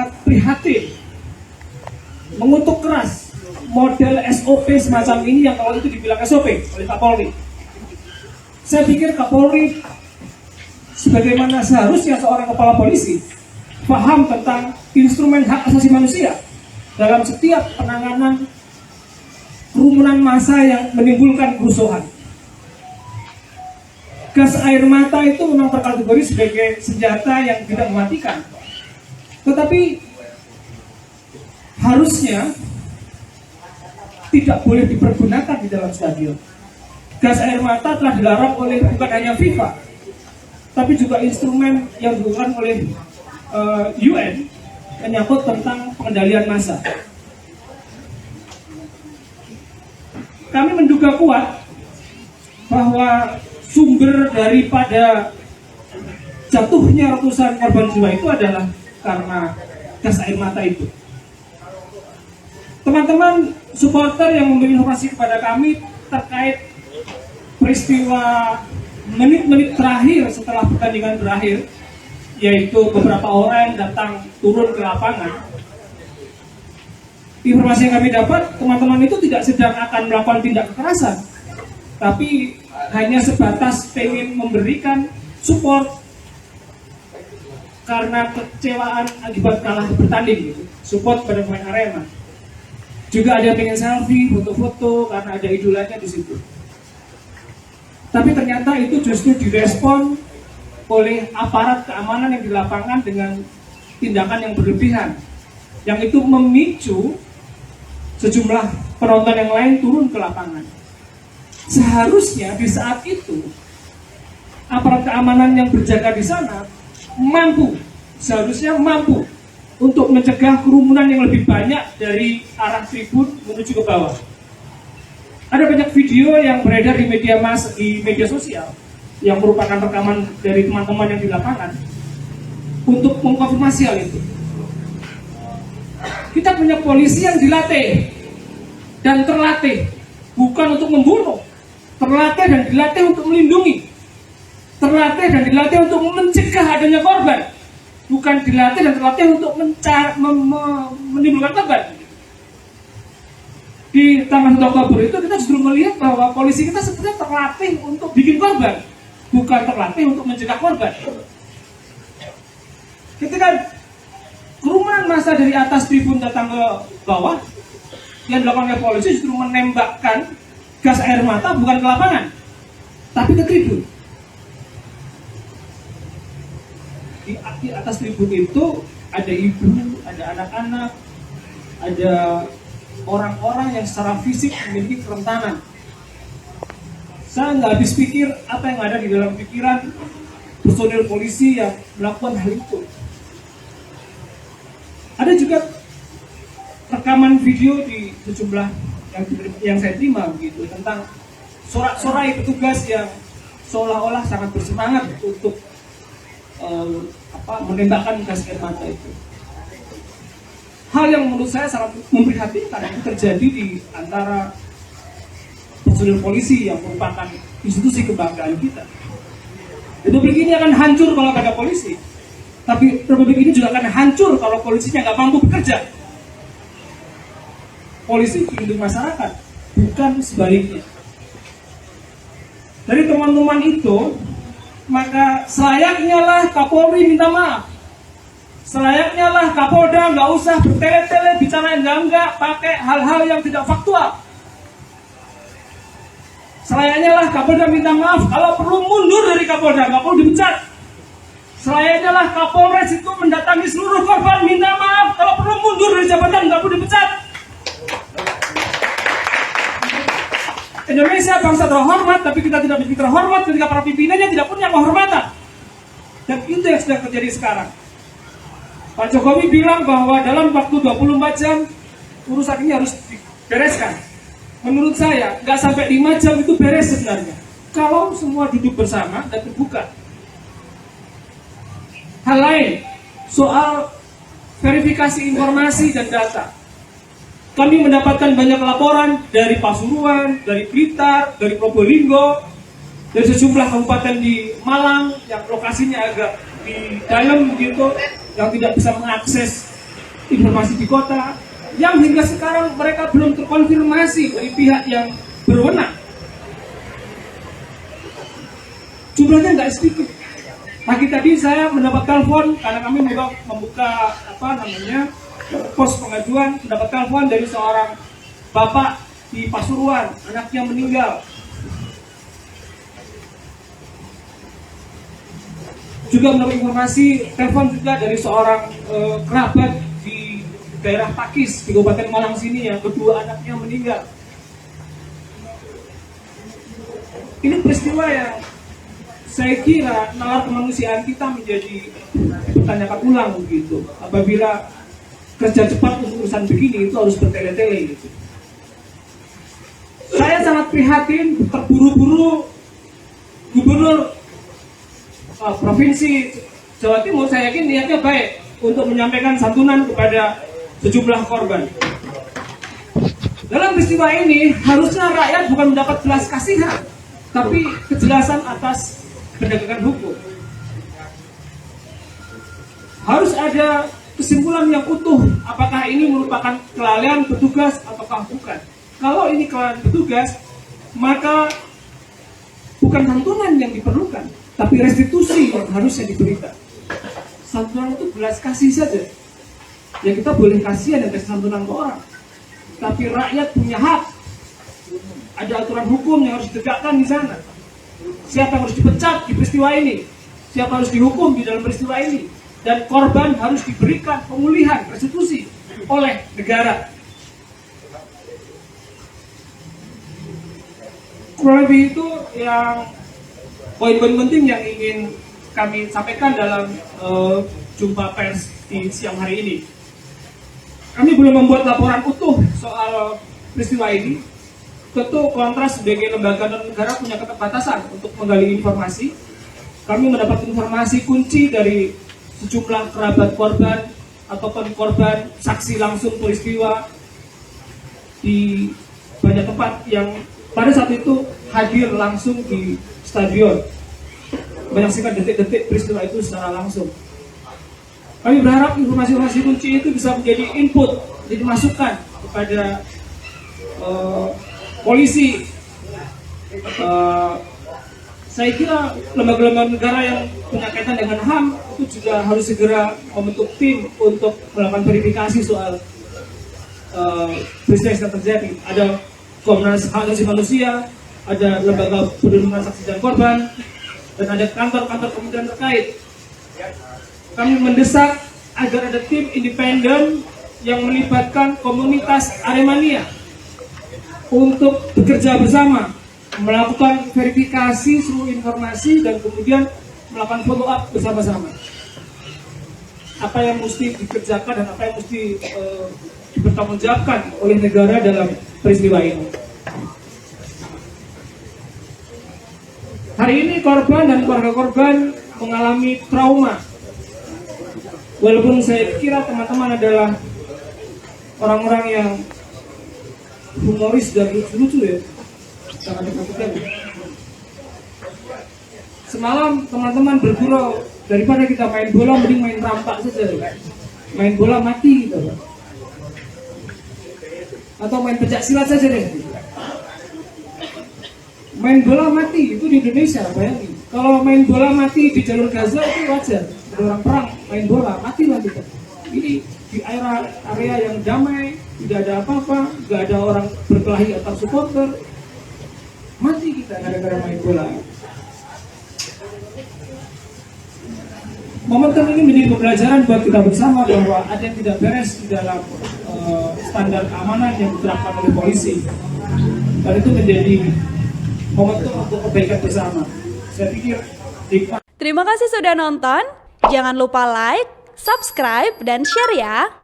sangat prihatin, mengutuk keras model SOP semacam ini yang kalau itu dibilang SOP oleh Kapolri. Saya pikir Kapolri sebagaimana seharusnya seorang kepala polisi paham tentang instrumen hak asasi manusia dalam setiap penanganan kerumunan massa yang menimbulkan kerusuhan. Gas air mata itu memang terkategori sebagai senjata yang tidak mematikan. Tetapi harusnya tidak boleh dipergunakan di dalam stadion. Gas air mata telah dilarang oleh bukan hanya FIFA, tapi juga instrumen yang digunakan oleh UN menyangkut tentang pengendalian massa. Kami menduga kuat bahwa sumber daripada jatuhnya ratusan korban jiwa itu adalah karena gas air mata itu. Teman-teman supporter yang memberi informasi kepada kami terkait peristiwa menit-menit terakhir setelah pertandingan berakhir, yaitu beberapa orang datang turun ke lapangan. Informasi yang kami dapat, teman-teman itu tidak sedang akan melakukan tindak kekerasan, tapi hanya sebatas pengen memberikan support karena kecewaan akibat kalah bertanding, gitu. Support pada pemain Arema. Juga ada yang pengen selfie, foto-foto karena ada idolanya di situ. Tapi ternyata itu justru direspon oleh aparat keamanan yang di lapangan dengan tindakan yang berlebihan, yang itu memicu sejumlah penonton yang lain turun ke lapangan. Seharusnya di saat itu aparat keamanan yang berjaga di sana seharusnya mampu untuk mencegah kerumunan yang lebih banyak dari arah tribun menuju ke bawah. Ada banyak video yang beredar di media sosial yang merupakan rekaman dari teman-teman yang di lapangan untuk mengkonfirmasi hal itu. Kita punya polisi yang dilatih dan terlatih bukan untuk membunuh, terlatih dan dilatih untuk melindungi, terlatih dan dilatih untuk mencegah adanya korban, bukan dilatih dan terlatih untuk menimbulkan korban. Di tanggal 1 Oktober itu kita justru melihat bahwa polisi kita sebenarnya terlatih untuk bikin korban, bukan terlatih untuk mencegah korban. Ketika kerumunan massa dari atas tribun datang ke bawah, yang dilakukan oleh polisi justru menembakkan gas air mata bukan ke lapangan, tapi ke tribun. Di atas tribun itu ada ibu, ada anak-anak, ada orang-orang yang secara fisik memiliki kerentanan. Saya nggak habis pikir apa yang ada di dalam pikiran personil polisi yang melakukan hal itu. Ada juga rekaman video di sejumlah yang saya terima begitu tentang sorak-sorai petugas yang seolah-olah sangat bersemangat untuk menembakkan gas air mata itu. Hal yang menurut saya sangat memprihatinkan yang terjadi di antara personil polisi yang merupakan institusi kebanggaan kita. Republik ini akan hancur kalau ada polisi, tapi republik ini juga akan hancur kalau polisinya nggak mampu bekerja. Polisi pelindung masyarakat, bukan sebaliknya. Dari teman-teman itu, maka selayaknya lah Kapolri minta maaf. Selayaknya lah Kapolda nggak usah bertele-tele bicara enggak pakai hal-hal yang tidak faktual. Selayaknya lah Kapolda minta maaf, kalau perlu mundur dari Kapolda, nggak perlu dipecat. Selayaknya lah Kapolres itu mendatangi seluruh korban minta maaf, kalau perlu mundur dari jabatan, nggak perlu dipecat. Indonesia bangsa terhormat, tapi kita tidak begitu terhormat ketika para pimpinannya tidak punya kehormatan. Dan itu yang sedang terjadi sekarang. Pak Jokowi bilang bahwa dalam waktu 24 jam urusan ini harus dibereskan. Menurut saya, nggak sampai 5 jam itu beres sebenarnya. Kalau semua duduk bersama dan terbuka. Hal lain, soal verifikasi informasi dan data. Kami mendapatkan banyak laporan dari Pasuruan, dari Blitar, dari Probolinggo, dari sejumlah kabupaten di Malang yang lokasinya agak di dalam begitu, yang tidak bisa mengakses informasi di kota yang hingga sekarang mereka belum terkonfirmasi dari pihak yang berwenang. Jumlahnya nggak sedikit. Pagi tadi saya mendapat telepon karena kami membuka pos pengaduan, mendapat telepon dari seorang bapak di Pasuruan, anaknya meninggal. Juga mendapat informasi telepon juga dari seorang kerabat di daerah Pakis di Kabupaten Malang sini yang kedua anaknya meninggal. Ini peristiwa yang saya kira nalar kemanusiaan kita menjadi dipertanyakan ulang begitu. Apabila kerja cepat untuk urusan begini itu harus bertele-tele gitu. Saya sangat prihatin terburu-buru Gubernur Provinsi Jawa Timur, saya yakin niatnya baik untuk menyampaikan santunan kepada sejumlah korban. Dalam peristiwa ini harusnya rakyat bukan mendapat belas kasihan, tapi kejelasan atas penegakan hukum. Harus ada kesimpulan yang utuh, apakah ini merupakan kelalaian petugas ataukah bukan. Kalau ini kelalaian petugas, maka bukan santunan yang diperlukan, tapi restitusi yang harusnya diberikan. Santunan itu belas kasih saja. Ya kita boleh kasihan dan kasih santunan ke orang, tapi rakyat punya hak. Ada aturan hukum yang harus ditegakkan di sana. Siapa yang harus dipecat di peristiwa ini, siapa harus dihukum di dalam peristiwa ini, dan korban harus diberikan pemulihan, restitusi oleh negara. Kurang lebih itu yang poin-poin penting yang ingin kami sampaikan dalam jumpa pers di siang hari ini. Kami belum membuat laporan utuh soal peristiwa ini. Tentu Kontras sebagai lembaga dan negara punya keterbatasan untuk menggali informasi. Kami mendapat informasi kunci dari sejumlah kerabat korban ataupun korban saksi langsung peristiwa di banyak tempat yang pada saat itu hadir langsung di stadion, menyaksikan detik-detik peristiwa itu secara langsung. Kami berharap informasi-informasi kunci itu bisa menjadi input, jadi masukan kepada polisi. Saya kira lembaga-lembaga negara yang punya kaitan dengan HAM itu juga harus segera membentuk tim untuk melakukan verifikasi soal peristiwa yang terjadi. Ada Komnas Hak Asasi Manusia, ada lembaga perlindungan saksi dan korban, dan ada kantor-kantor kementerian terkait. Kami mendesak agar ada tim independen yang melibatkan komunitas Aremania untuk bekerja bersama, melakukan verifikasi seluruh informasi dan kemudian melakukan follow up bersama-sama. Apa yang mesti dikerjakan dan apa yang mesti dipertanggungjawabkan oleh negara dalam peristiwa ini. Hari ini korban dan keluarga korban mengalami trauma. Walaupun saya kira teman-teman adalah orang-orang yang humoris dan lucu-lucu ya, sangat dekat. Semalam teman-teman bergurau, daripada kita main bola mending main rampak saja. Main bola mati gitu. Atau main pencak silat saja deh. Main bola mati itu di Indonesia, bayangin. Kalau main bola mati di jalur Gaza itu wajar. Ada orang perang main bola, matilah kita. Ini di area yang damai, tidak ada apa-apa, tidak ada orang berkelahi atau supporter, mati kita gara-gara main bola. Momentum ini menjadi pembelajaran buat kita bersama bahwa ada yang tidak beres di dalam standar keamanan yang diterapkan oleh polisi, dan itu menjadi momentum untuk kebaikan bersama. Saya pikir Terima kasih sudah nonton. Jangan lupa like, subscribe, dan share ya.